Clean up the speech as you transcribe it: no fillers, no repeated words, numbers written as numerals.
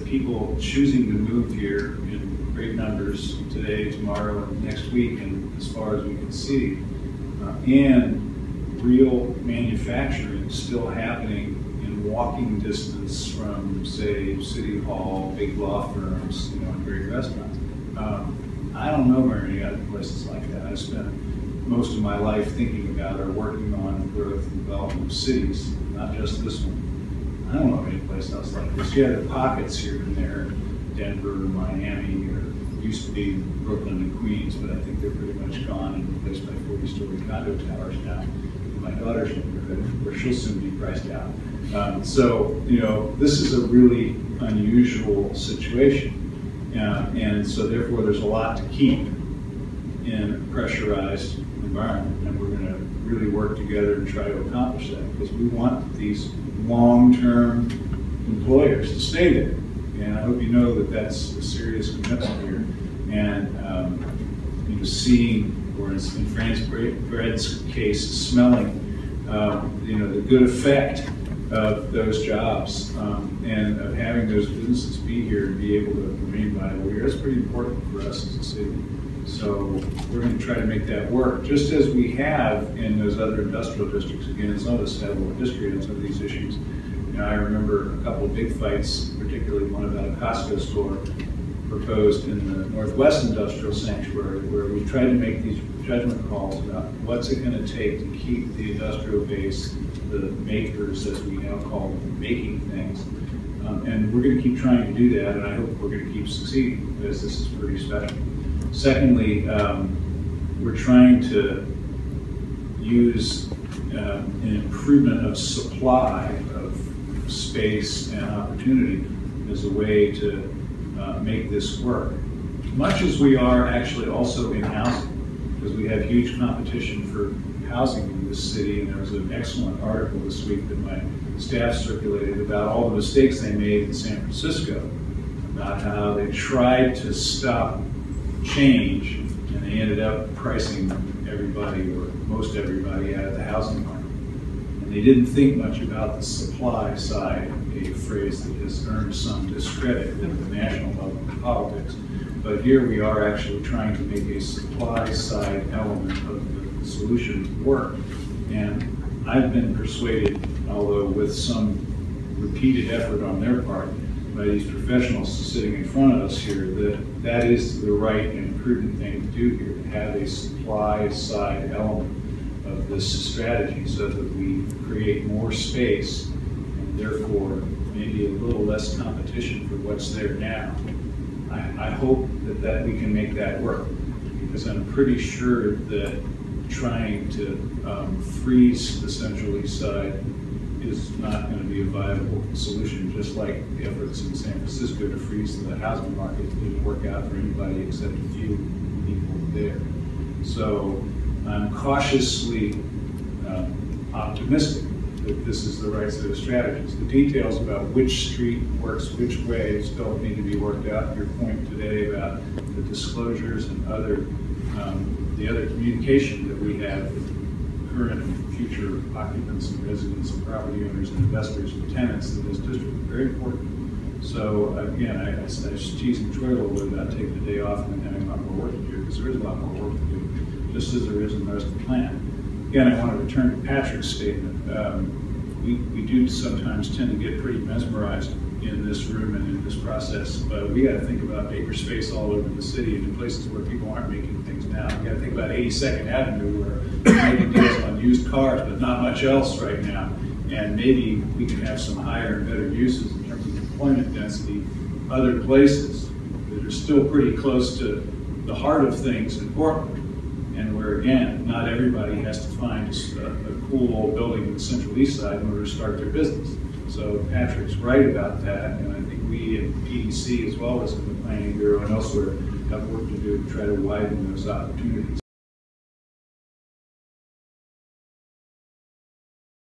people choosing to move here in great numbers today, tomorrow, and next week, and as far as we can see, and real manufacturing still happening in walking distance from, say, City Hall, big law firms, and great restaurants. I don't know very many other places like that. I spent most of my life thinking about or working on the growth and development of cities, not just this one. I don't know of any place else like this. Yeah, there are pockets here and there, Denver, Miami, or used to be Brooklyn and Queens, but I think they're pretty much gone and replaced by 40-story condo towers now. In my daughter's neighborhood, where she'll soon be priced out. So, this is a really unusual situation. And so therefore there's a lot to keep in a pressurized environment, and we're going to really work together and try to accomplish that, because we want these long-term employers to stay there. And I hope you know that that's a serious commitment here. And seeing, or in Fred's case, smelling, the good effect of those jobs and of having those businesses be here and be able to remain viable here. That's pretty important for us as a city. So we're going to try to make that work, just as we have in those other industrial districts. Again, some of us have a little history on some of these issues. I remember a couple of big fights, particularly one about a Costco store proposed in the Northwest Industrial Sanctuary, where we tried to make these judgment calls about what's it going to take to keep the industrial base, the makers, as we now call them, making things. And we're going to keep trying to do that, and I hope we're going to keep succeeding, because this is pretty special. Secondly, we're trying to use an improvement of supply of space and opportunity as a way to make this work. Much as we are actually also in housing, because we have huge competition for housing in this city, and there was an excellent article this week that my staff circulated about all the mistakes they made in San Francisco, about how they tried to stop change and they ended up pricing everybody, or most everybody, out of the housing market. And they didn't think much about the supply side, a phrase that has earned some discredit at the national level in politics. But here we are actually trying to make a supply side element of the solution work. And I've been persuaded, although with some repeated effort on their part, by these professionals sitting in front of us here, that that is the right and prudent thing to do here, to have a supply side element of this strategy, so that we create more space and therefore maybe a little less competition for what's there now. I hope that we can make that work, because I'm pretty sure that trying to freeze the Central East Side is not going to be a viable solution, just like the efforts in San Francisco to freeze the housing market didn't work out for anybody except a few people there. So I'm cautiously optimistic that this is the right set of strategies. The details about which street works which way still need to be worked out. Your point today about the disclosures and the other communication that we have with current and future occupants and residents and property owners and investors and tenants in this district is very important. So again, I was teasing Troy a little bit about taking the day off and having a lot more work to do, because there is a lot more work to do, just as there is in the rest of the plan. Again, I want to return to Patrick's statement. We do sometimes tend to get pretty mesmerized in this room and in this process, but we got to think about makerspace all over the city and in places where people aren't making things now. We got to think about 82nd Avenue, where we're making deals on used cars, but not much else right now. And maybe we can have some higher and better uses in terms of employment density other places that are still pretty close to the heart of things in Portland, and where, again, not everybody has to find a cool old building in the Central East Side in order to start their business. So Patrick's right about that, and I think we at PDC, as well as in the Planning Bureau and elsewhere, have work to do to try to widen those opportunities.